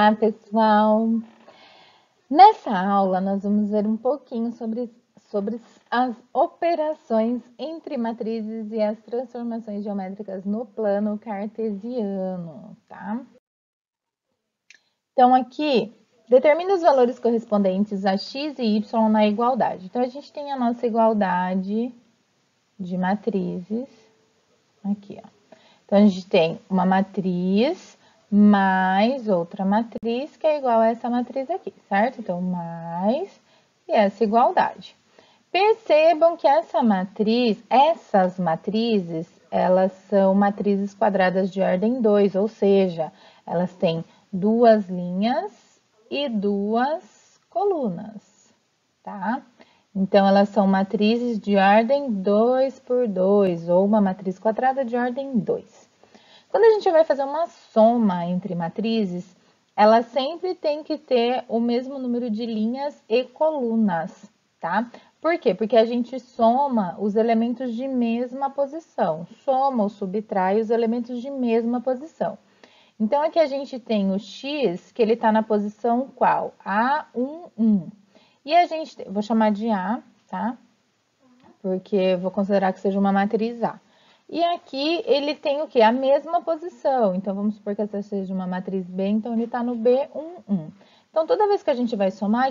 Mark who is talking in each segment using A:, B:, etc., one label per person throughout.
A: Olá, pessoal! Nessa aula, nós vamos ver um pouquinho sobre as operações entre matrizes e as transformações geométricas no plano cartesiano, tá? Então, aqui, determine os valores correspondentes a x e y na igualdade. Então, a gente tem a nossa igualdade de matrizes, aqui, ó. Então, a gente tem uma matriz mais outra matriz que é igual a essa matriz aqui, certo? Então, mais e essa igualdade. Percebam que essas matrizes, elas são matrizes quadradas de ordem 2, ou seja, elas têm duas linhas e duas colunas, tá? Então, elas são matrizes de ordem 2 por 2, ou uma matriz quadrada de ordem 2. Quando a gente vai fazer uma soma entre matrizes, ela sempre tem que ter o mesmo número de linhas e colunas, tá? Por quê? Porque a gente soma os elementos de mesma posição, soma ou subtrai os elementos de mesma posição. Então, aqui a gente tem o x, que ele está na posição qual? A1, 1. E a gente, vou chamar de A, tá? Porque vou considerar que seja uma matriz A. E aqui ele tem o quê? A mesma posição. Então, vamos supor que essa seja uma matriz B, então ele está no B1, 1. Então, toda vez que a gente vai somar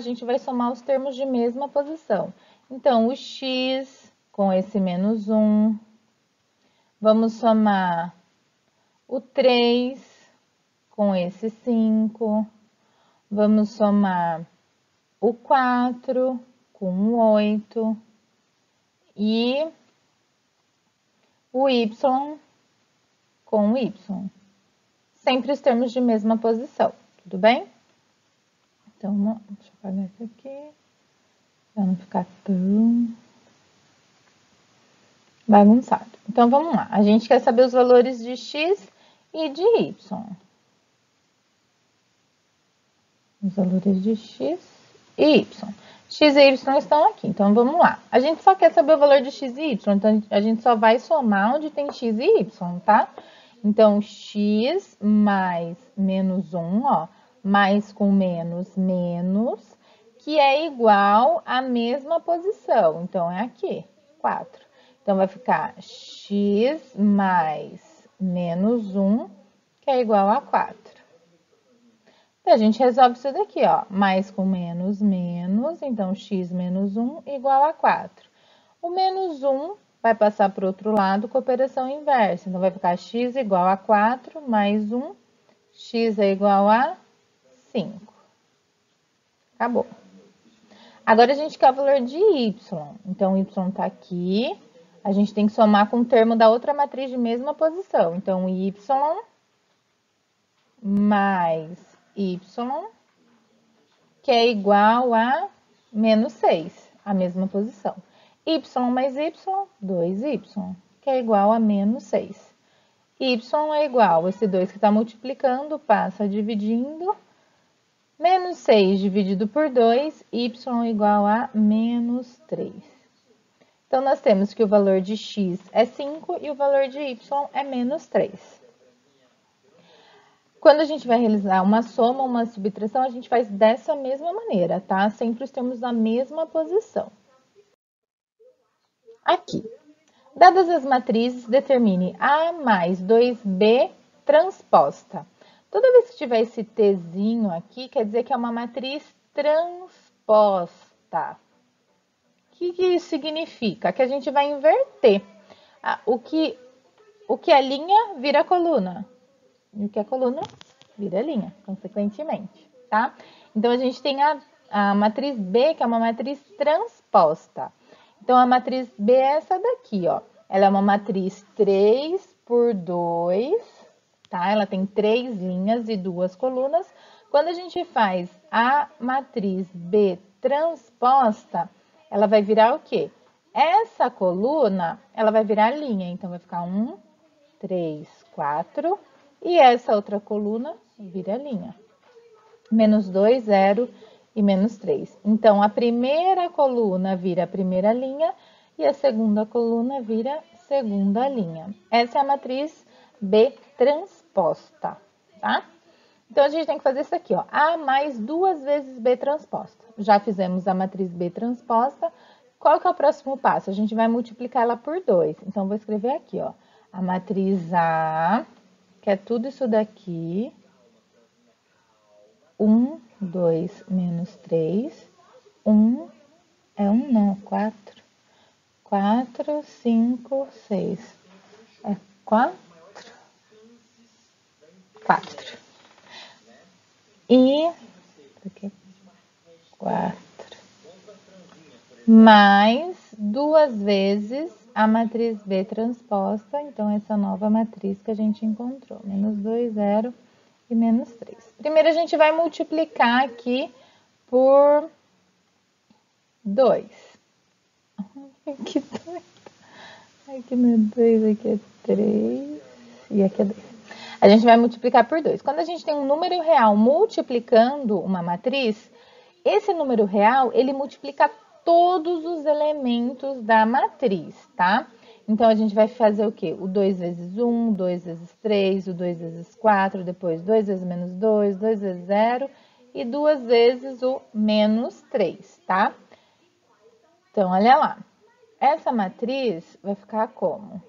A: os termos de mesma posição. Então, o x com esse menos 1. Vamos somar o 3 com esse 5. Vamos somar o 4 com o 8. E o y com o y. Sempre os termos de mesma posição, tudo bem? Então, deixa eu apagar isso aqui, para não ficar tão bagunçado. Então, vamos lá. A gente quer saber os valores de x e de y. Os valores de x e y. X e y estão aqui, então vamos lá. A gente só quer saber o valor de x e y, então a gente só vai somar onde tem x e y, tá? Então, x mais menos 1, ó, mais com menos, menos, que é igual à mesma posição. Então, é aqui, 4. Então, vai ficar x mais menos 1, que é igual a 4. Então, a gente resolve isso daqui, ó. Mais com menos, menos. Então, x menos 1 igual a 4. O menos 1 vai passar para o outro lado com operação inversa. Então, vai ficar x igual a 4 mais 1. X é igual a 5. Acabou. Agora, a gente quer o valor de y. Então, y está aqui. A gente tem que somar com o termo da outra matriz de mesma posição. Então, y mais y, que é igual a menos 6, a mesma posição. Y mais y, 2y, que é igual a menos 6. Y é igual, esse 2 que está multiplicando, passa dividindo. Menos 6 dividido por 2, y é igual a menos 3. Então, nós temos que o valor de x é 5 e o valor de y é menos 3. Quando a gente vai realizar uma soma, uma subtração, a gente faz dessa mesma maneira, tá? Sempre os termos na mesma posição. Aqui. Dadas as matrizes, determine A mais 2B transposta. Toda vez que tiver esse Tzinho aqui, quer dizer que é uma matriz transposta. O que isso significa? Que a gente vai inverter. O que é linha vira coluna. E o que é coluna vira linha, consequentemente, tá? Então, a gente tem a matriz B, que é uma matriz transposta. Então, a matriz B é essa daqui, ó. Ela é uma matriz 3 por 2, tá? Ela tem 3 linhas e 2 colunas. Quando a gente faz a matriz B transposta, ela vai virar o quê? Essa coluna, ela vai virar linha. Então, vai ficar 1, 3, 4. E essa outra coluna vira linha. Menos 2, 0 e menos 3. Então, a primeira coluna vira a primeira linha e a segunda coluna vira segunda linha. Essa é a matriz B transposta, tá? Então, a gente tem que fazer isso aqui, ó. A mais 2 vezes B transposta. Já fizemos a matriz B transposta. Qual que é o próximo passo? A gente vai multiplicar ela por 2. Então, vou escrever aqui, ó. A matriz A, que é tudo isso daqui. 1, 2, menos 3. 1, é 1 não, 4. 4, 5, 6. É 4? 4. E aqui, 4. Mais 2 vezes a matriz B transposta, então essa nova matriz que a gente encontrou. Menos 2, 0 e menos 3. Primeiro a gente vai multiplicar aqui por 2. Aqui 2. Aqui não é 2, aqui é 3 e aqui é 2. A gente vai multiplicar por 2. Quando a gente tem um número real multiplicando uma matriz, esse número real, ele multiplica todos os elementos da matriz, tá? Então, a gente vai fazer o quê? O 2 vezes 1, 2 vezes 3, o 2 vezes 4, depois 2 vezes menos 2, 2 vezes 0 e 2 vezes o menos 3, tá? Então, olha lá. Essa matriz vai ficar como?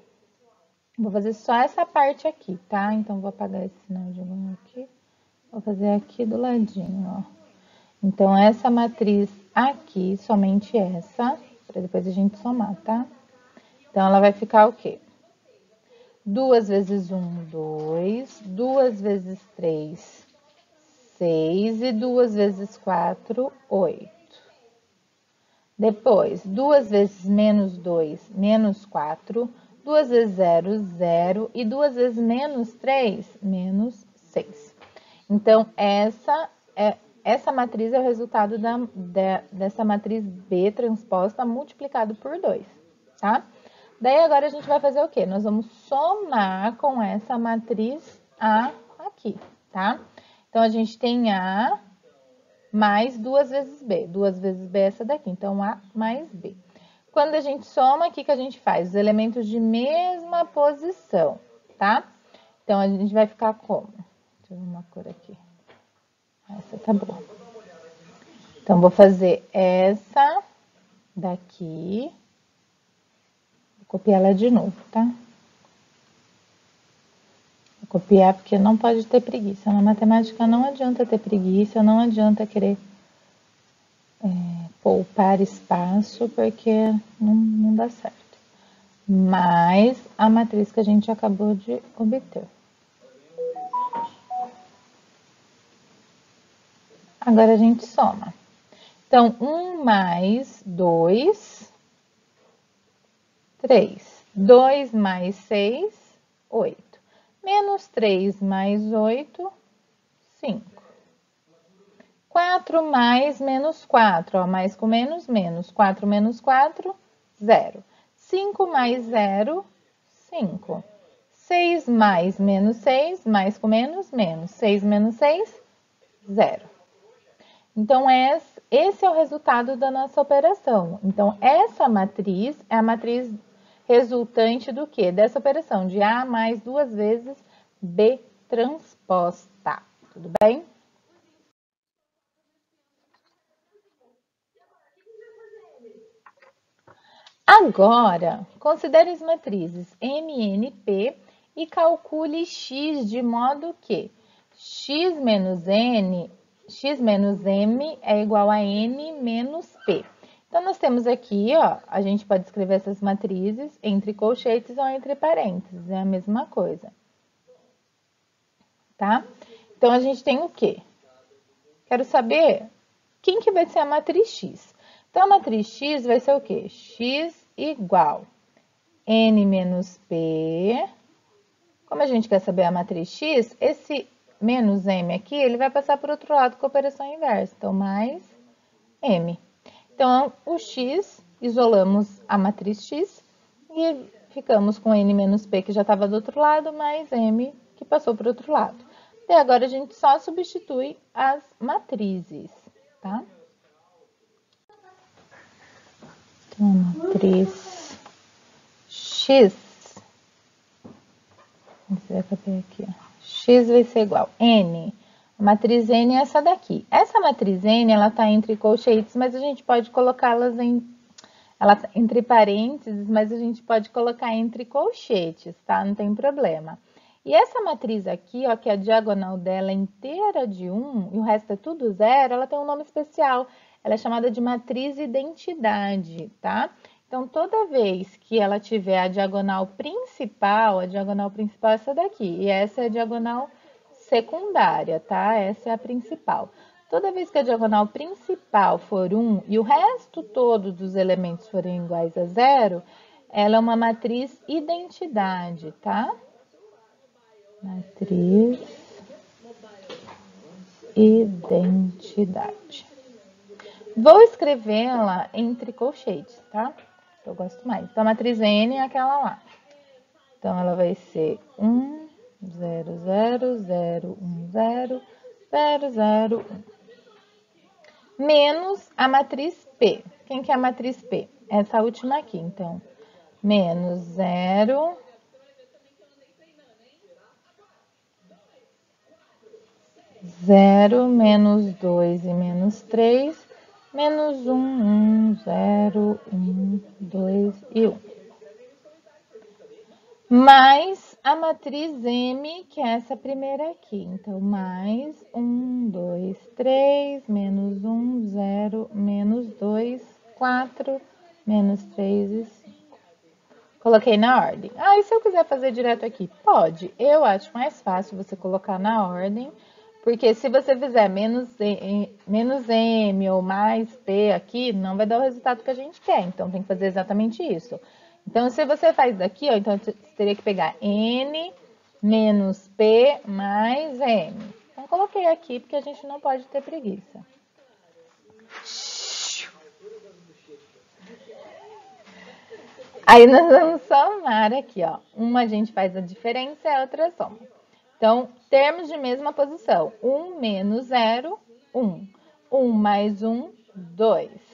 A: Vou fazer só essa parte aqui, tá? Então, vou apagar esse sinal de igual aqui. Vou fazer aqui do ladinho, ó. Então, essa matriz aqui, somente essa, para depois a gente somar, tá? Então, ela vai ficar o quê? 2 vezes 1, 2. 2 vezes 3, 6. E 2 vezes 4, 8. Depois, 2 vezes menos 2, menos 4. 2 vezes 0, 0. E 2 vezes menos 3, menos 6. Então, essa matriz é o resultado dessa matriz B transposta multiplicado por 2, tá? Daí, agora a gente vai fazer o quê? Nós vamos somar com essa matriz A aqui, tá? Então, a gente tem A mais 2 vezes B. 2 vezes B é essa daqui, então A mais B. Quando a gente soma, o que a gente faz? Os elementos de mesma posição, tá? Então, a gente vai ficar como? Deixa eu ver uma cor aqui. Essa tá boa. Então, vou fazer essa daqui. Vou copiar ela de novo, tá? Vou copiar porque não pode ter preguiça. Na matemática não adianta ter preguiça, não adianta querer poupar espaço, porque não dá certo. Mais a matriz que a gente acabou de obter. Agora a gente soma. Então, 1 mais 2, 3. 2 mais 6, 8. Menos 3 mais 8, 5. 4 mais menos 4, ó, mais com menos, menos. 4 menos 4, 0. 5 mais 0, 5. 6 mais menos 6, mais com menos, menos. 6 menos 6, 0. Então, esse é o resultado da nossa operação. Então, essa matriz é a matriz resultante do quê? Dessa operação de A mais 2 vezes B transposta. Tudo bem? Agora, considere as matrizes MNP e calcule x de modo que x menos m é igual a n menos p. Então, nós temos aqui, ó, a gente pode escrever essas matrizes entre colchetes ou entre parênteses, é a mesma coisa. Tá? Então, a gente tem o quê? Quero saber quem que vai ser a matriz x. Então, a matriz x vai ser o quê? X igual n menos p. Como a gente quer saber a matriz x, esse menos m aqui, ele vai passar para o outro lado com a operação inversa. Então, mais m. Então, o x, isolamos a matriz x e ficamos com n menos p, que já estava do outro lado, mais m, que passou para o outro lado. E agora, a gente só substitui as matrizes, tá? Então, a matriz x, você vai copiar aqui, ó. X vai ser igual a n, a Matriz N é essa daqui. Essa matriz N, ela tá entre colchetes, mas a gente pode colocá-las ela tá entre parênteses, mas a gente pode colocar entre colchetes, tá? Não tem problema. E essa matriz aqui, ó, que a diagonal dela é inteira de 1 e o resto é tudo 0, ela tem um nome especial. Ela é chamada de matriz identidade, tá? Então, toda vez que ela tiver a diagonal principal é essa daqui. E essa é a diagonal secundária, tá? Essa é a principal. Toda vez que a diagonal principal for 1 e o resto todo dos elementos forem iguais a 0, ela é uma matriz identidade, tá? Matriz identidade. Vou escrevê-la entre colchetes, tá? Eu gosto mais. Então, a matriz N é aquela lá. Então, ela vai ser 1, 0, 0, 0, 1, 0, 0, 0, 1. Menos a matriz P. Quem que é a matriz P? Essa última aqui. Então, menos 0, 0, menos 2 e menos 3, menos 1, 1, 0, 1, 2 e 1. Mais a matriz M, que é essa primeira aqui. Então, mais 1, 2, 3, menos 1, 0, menos 2, 4, menos 3 e 5. Coloquei na ordem. Ah, e se eu quiser fazer direto aqui? Pode. Eu acho mais fácil você colocar na ordem, porque se você fizer menos M ou mais P aqui, não vai dar o resultado que a gente quer. Então, tem que fazer exatamente isso. Então, se você faz daqui, ó, então você teria que pegar N menos P mais M. Então, coloquei aqui, porque a gente não pode ter preguiça. Aí, nós vamos somar aqui, ó. Uma a gente faz a diferença e a outra soma. Então, termos de mesma posição. 1 menos 0, 1. 1 mais 1, 2.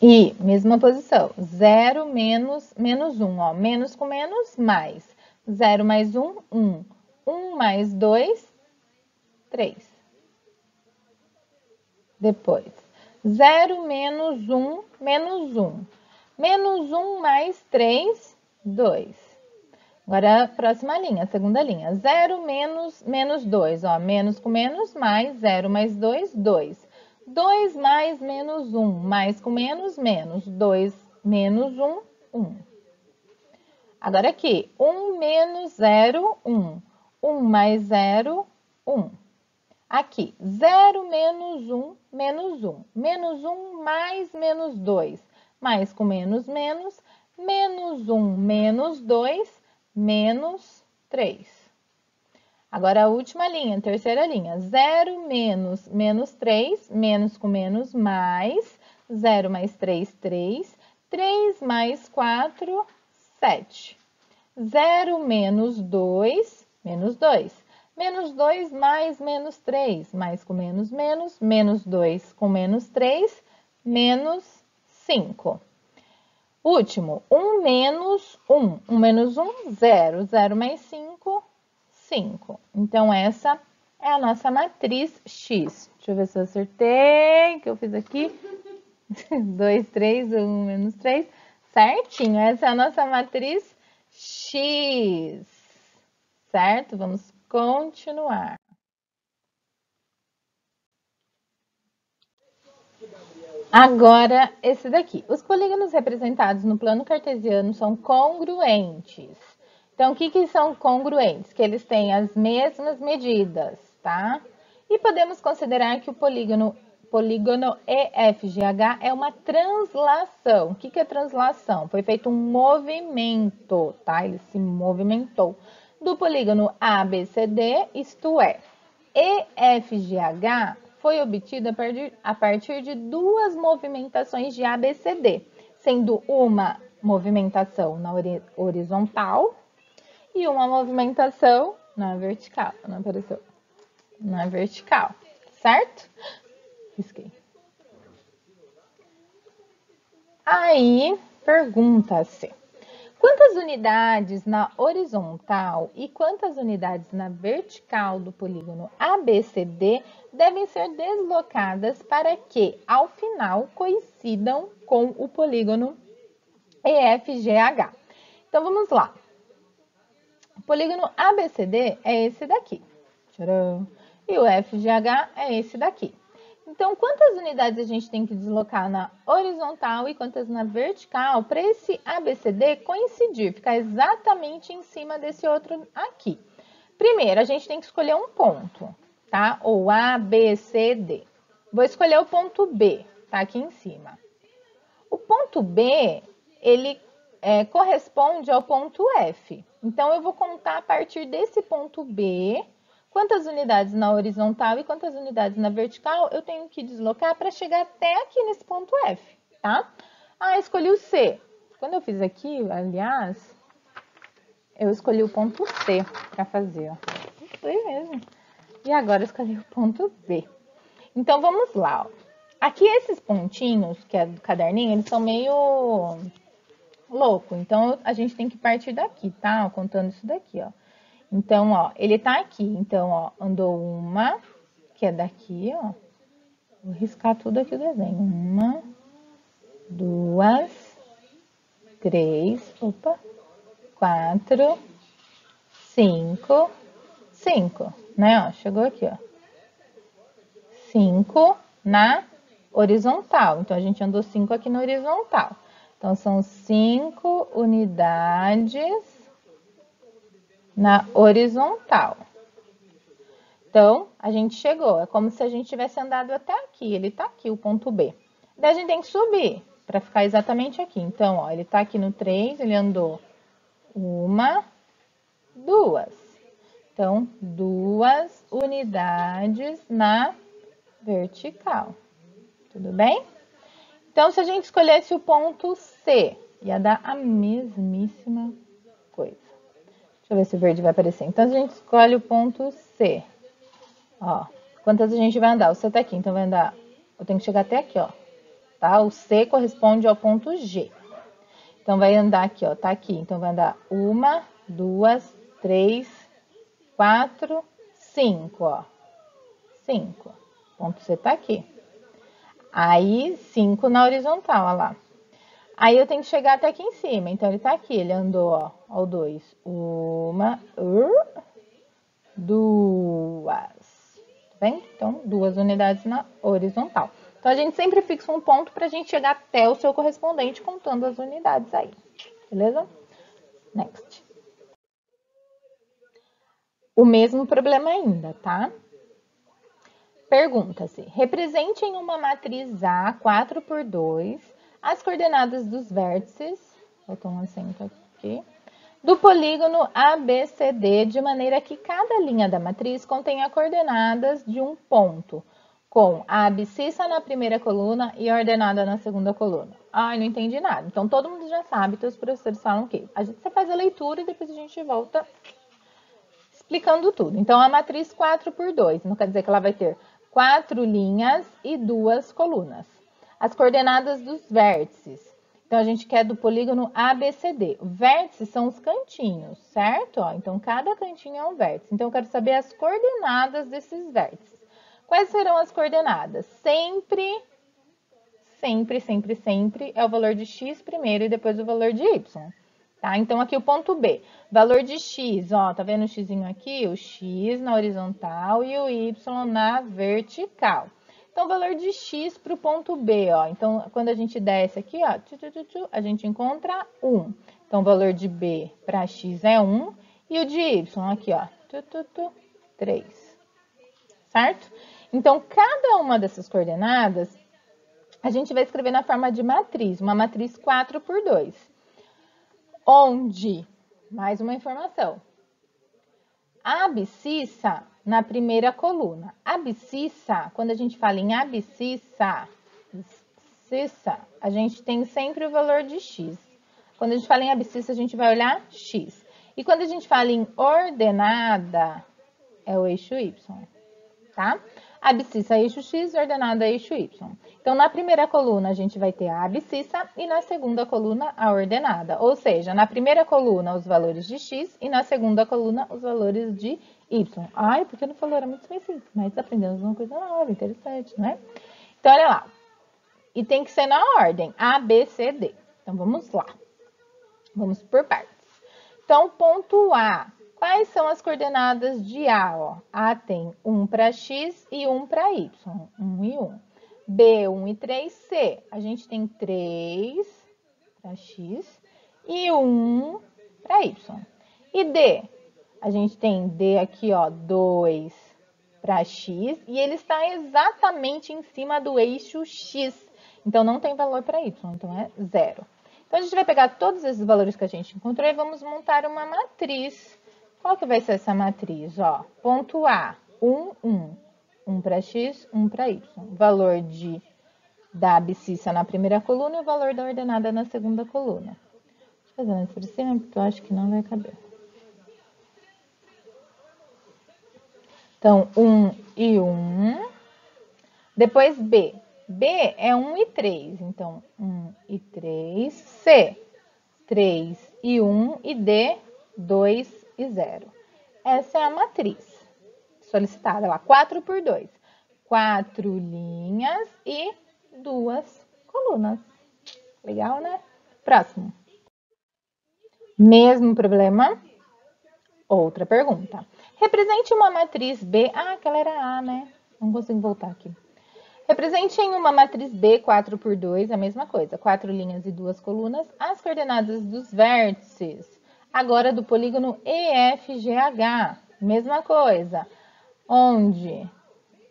A: E, mesma posição, 0 menos 1, ó, menos com menos, mais. 0 mais 1, 1. 1 mais 2, 3. Depois, 0 menos 1, menos 1. Menos 1 mais 3, 2. Agora, a próxima linha, a segunda linha. 0 menos 2, ó, menos com menos, mais. 0 mais 2, 2. 2 mais menos 1, mais com menos, menos. 2 menos 1, 1. Agora aqui, 1 menos 0, 1. 1 mais 0, 1. Aqui, 0 menos 1, menos 1. Menos 1 mais menos 2. Mais com menos, menos. Menos 1 menos 2, menos 3. Agora, a última linha, terceira linha. 0 menos menos 3, menos com menos, mais. 0 mais 3, 3. 3 mais 4, 7. 0 menos 2, menos 2. Menos 2 mais menos 3, mais com menos, menos. Menos 2 com menos 3, menos 5. Último, 1 menos 1. 1 menos 1, 0. 0 mais 5, 5. Então, essa é a nossa matriz X. Deixa eu ver se eu acertei, o que eu fiz aqui. 2, 3, 1 menos 3. Certinho, essa é a nossa matriz X. Certo? Vamos continuar. Agora, esse daqui. Os polígonos representados no plano cartesiano são congruentes. Então, o que são congruentes? Que eles têm as mesmas medidas, tá? E podemos considerar que o polígono EFGH é uma translação. O que é translação? Foi feito um movimento, tá? Ele se movimentou do polígono ABCD, isto é, EFGH foi obtido a partir de duas movimentações de ABCD, sendo uma movimentação na horizontal e uma movimentação na vertical. Não apareceu? Na vertical, certo? Risquei. Aí, pergunta-se: Quantas unidades na horizontal e quantas unidades na vertical do polígono ABCD devem ser deslocadas para que, ao final, coincidam com o polígono EFGH? Então, vamos lá. O polígono ABCD é esse daqui. Tcharam! E o FGH é esse daqui. Então, quantas unidades a gente tem que deslocar na horizontal e quantas na vertical para esse ABCD coincidir, ficar exatamente em cima desse outro aqui? Primeiro, a gente tem que escolher um ponto, tá? Ou A, B, C, D. Vou escolher o ponto B, tá aqui em cima. O ponto B, ele corresponde ao ponto F. Então, eu vou contar a partir desse ponto B, quantas unidades na horizontal e quantas unidades na vertical eu tenho que deslocar para chegar até aqui nesse ponto F, tá? Ah, escolhi o C. Quando eu fiz aqui, aliás, eu escolhi o ponto C para fazer, ó. Foi mesmo. E agora eu escolhi o ponto B. Então, vamos lá, ó. Aqui esses pontinhos, que é do caderninho, eles são meio louco. Então, a gente tem que partir daqui, tá? Ó, contando isso daqui, ó. Então, ó, ele tá aqui. Então, ó, andou uma, que é daqui, ó. Vou riscar tudo aqui o desenho. Uma, duas, três, opa, quatro, cinco, né? Ó, chegou aqui, ó. 5 na horizontal. Então, a gente andou 5 aqui na horizontal. Então, são 5 unidades na horizontal. Então, a gente chegou. É como se a gente tivesse andado até aqui. Ele tá aqui, o ponto B. Daí, a gente tem que subir para ficar exatamente aqui. Então, ó, ele tá aqui no 3, ele andou uma, duas. Então, 2 unidades na vertical. Tudo bem? Então, se a gente escolhesse o ponto C, ia dar a mesmíssima coisa. Deixa eu ver se o verde vai aparecer. Então, a gente escolhe o ponto C. Ó, quantas a gente vai andar? O C tá aqui, então vai andar... Eu tenho que chegar até aqui, ó. Tá? O C corresponde ao ponto G. Então, vai andar aqui, ó. Tá aqui. Então, vai andar 1, 2, 3, 4, 5, ó. 5. O ponto C tá aqui. Aí, 5 na horizontal, ó lá. Aí, eu tenho que chegar até aqui em cima. Então, ele tá aqui. Ele andou, ó, ao 2. 1, 2. Tá vendo? Então, 2 unidades na horizontal. Então, a gente sempre fixa um ponto pra gente chegar até o seu correspondente contando as unidades aí. Beleza? Next. O mesmo problema ainda, tá? Pergunta-se, represente em uma matriz A 4x2 as coordenadas dos vértices, botou um acento aqui, do polígono ABCD, de maneira que cada linha da matriz contenha coordenadas de um ponto, com a abscissa na primeira coluna e a ordenada na segunda coluna. Ai, não entendi nada. Então, todo mundo já sabe, então os professores falam o quê? Você faz a leitura e depois a gente volta explicando tudo. Então, a matriz 4x2, não quer dizer que ela vai ter 4 linhas e 2 colunas. As coordenadas dos vértices. Então, a gente quer do polígono ABCD. Vértices são os cantinhos, certo? Ó, então, cada cantinho é um vértice. Então, eu quero saber as coordenadas desses vértices. Quais serão as coordenadas? Sempre é o valor de x primeiro e depois o valor de y. Tá? Então, aqui o ponto B, valor de x, ó, tá vendo o xzinho aqui? O x na horizontal e o y na vertical. Então, o valor de x para o ponto B, ó. Então, quando a gente desce aqui, ó, a gente encontra 1. Então, o valor de B para x é 1 e o de y aqui, ó, 3. Certo? Então, cada uma dessas coordenadas, a gente vai escrever na forma de matriz, uma matriz 4x2. Onde, mais uma informação, a abscissa na primeira coluna. Abscissa, quando a gente fala em abscissa, a gente tem sempre o valor de x. Quando a gente fala em abscissa, a gente vai olhar x. E quando a gente fala em ordenada, é o eixo y, tá? abscissa eixo X e ordenada eixo Y. Então, na primeira coluna, a gente vai ter a abscissa e na segunda coluna, a ordenada. Ou seja, na primeira coluna, os valores de X e na segunda coluna, os valores de Y. Ai, porque não falou, era muito mais simples, mas aprendemos uma coisa nova, interessante, né? Então, olha lá. E tem que ser na ordem, A, B, C, D. Então, vamos lá. Vamos por partes. Então, ponto A. Quais são as coordenadas de A? Ó? A tem 1 para X e 1 para Y. 1 e 1. B, 1 e 3. C, a gente tem 3 para X e 1 para Y. E D, a gente tem D aqui, ó, 2 para X e ele está exatamente em cima do eixo X. Então, não tem valor para Y, então é 0. Então, a gente vai pegar todos esses valores que a gente encontrou e vamos montar uma matriz. Qual que vai ser essa matriz? Ó, ponto A, 1, 1. 1 para X, 1 para Y. O valor da abscissa na primeira coluna e o valor da ordenada na segunda coluna. Deixa eu fazer mais por cima, porque eu acho que não vai caber. Então, 1 e 1. Depois B. B é 1 e 3. Então, 1 e 3. C, 3 e 1. E D, 2 e 0. Essa é a matriz solicitada lá, 4 por 2. 4 linhas e 2 colunas. Legal, né? Próximo. Mesmo problema. Outra pergunta. Represente uma matriz B. Ah, aquela era A, né? Não consigo voltar aqui. Represente em uma matriz B, 4 por 2, a mesma coisa. 4 linhas e 2 colunas. As coordenadas dos vértices. Agora do polígono EFGH. Mesma coisa. Onde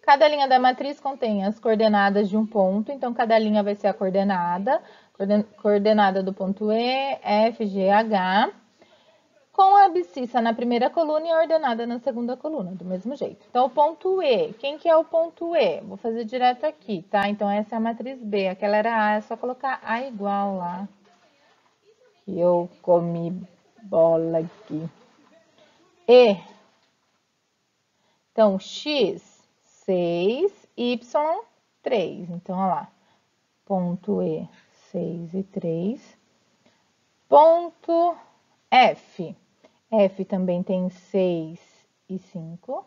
A: cada linha da matriz contém as coordenadas de um ponto. Então, cada linha vai ser a coordenada. Coordenada do ponto E, F, G, H. Com a abscissa na primeira coluna e a ordenada na segunda coluna, do mesmo jeito. Então, o ponto E. Quem que é o ponto E? Vou fazer direto aqui, tá? Então, essa é a matriz B. Aquela era A, é só colocar A igual lá. E eu comi bola aqui. E. Então, X, 6, Y, 3. Então, olha lá. Ponto E, 6 e 3. Ponto F. F também tem 6 e 5.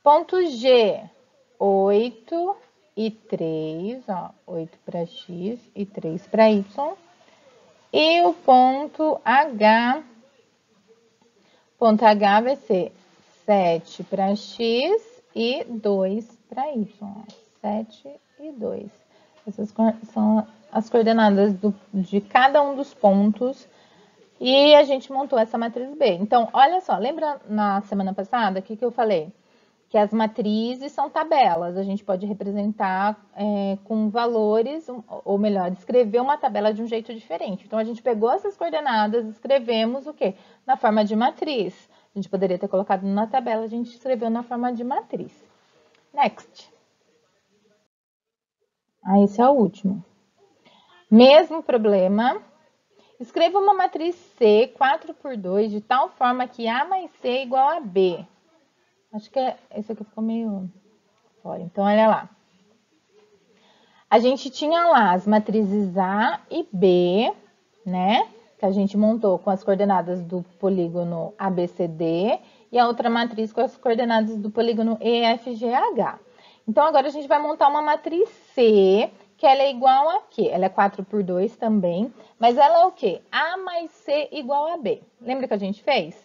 A: Ponto G, 8 e 3. Ó, 8 para X e 3 para Y. E o ponto H. Ponto H vai ser 7 para X e 2 para Y. 7 e 2. Essas são as coordenadas de cada um dos pontos. E a gente montou essa matriz B. Então, olha só, lembra na semana passada que eu falei? Que as matrizes são tabelas. A gente pode representar com valores, ou melhor, escrever uma tabela de um jeito diferente. Então, a gente pegou essas coordenadas, escrevemos o quê? Na forma de matriz. A gente poderia ter colocado na tabela, a gente escreveu na forma de matriz. Next. Esse é o último. Mesmo problema. Escreva uma matriz C, 4 por 2, de tal forma que A mais C é igual a B. Acho que esse aqui ficou meio fora. Então, olha lá. A gente tinha lá as matrizes A e B, né? Que a gente montou com as coordenadas do polígono ABCD. E a outra matriz com as coordenadas do polígono EFGH. Então, agora a gente vai montar uma matriz C, que ela é igual a quê? Ela é 4 por 2 também, mas ela é o quê? A mais C igual a B. Lembra que a gente fez?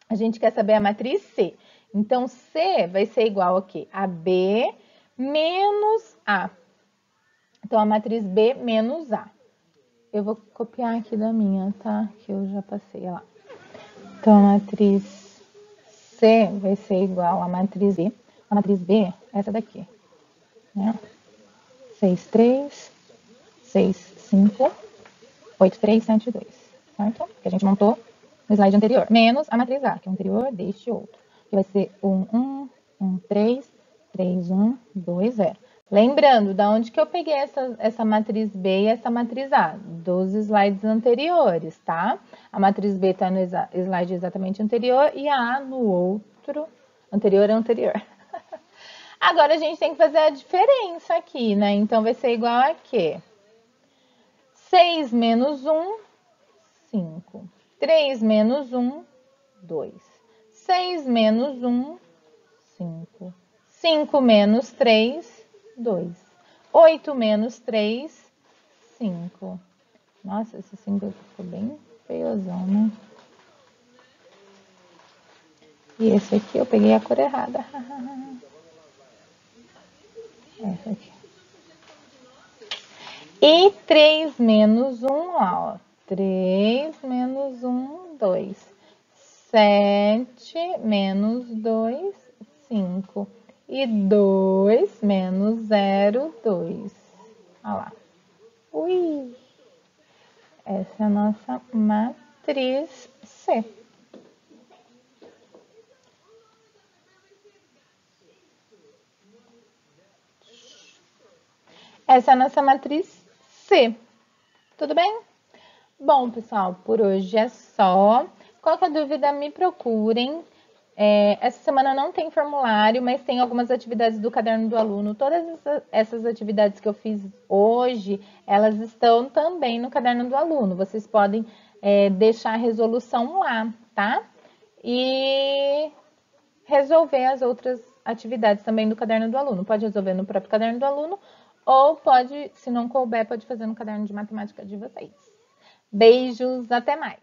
A: A gente quer saber a matriz C. Então, C vai ser igual a quê? A B menos A. Então, a matriz B menos A. Eu vou copiar aqui da minha, tá? Que eu já passei, olha lá. Então, a matriz C vai ser igual a matriz B. A matriz B é essa daqui, né? 6, 3, 6, 5, 8, 3, 7, 2, certo? Que a gente montou no slide anterior. Menos a matriz A, que é o anterior deste outro. Que vai ser 1, 1, 1, 3, 3, 1, 2, 0. Lembrando, da onde que eu peguei essa matriz B e essa matriz A? Dos slides anteriores, tá? A matriz B está no slide exatamente anterior e a A no outro Anterior é anterior. Agora a gente tem que fazer a diferença aqui, né? Então vai ser igual a quê? 6 menos 1, 5. 3 menos 1, 2. 6 menos 1, 5. 5 menos 3, 2. 8 menos 3, 5. Nossa, esse 5 ficou bem feiozão, né? E esse aqui eu peguei a cor errada. Essa aqui. E 3 menos 1, ó. 3 menos 1, 2. 7 menos 2, 5. E 2 menos 0, 2. Olha lá. Ui! Essa é a nossa matriz C. Essa é a nossa matriz C. Tudo bem? Bom, pessoal, por hoje é só. Qualquer dúvida, me procurem. Essa semana não tem formulário, mas tem algumas atividades do caderno do aluno. Todas essas atividades que eu fiz hoje, elas estão também no caderno do aluno. Vocês podem deixar a resolução lá, tá? E resolver as outras atividades também do caderno do aluno. Pode resolver no próprio caderno do aluno ou pode, se não couber, pode fazer no caderno de matemática de vocês. Beijos, até mais!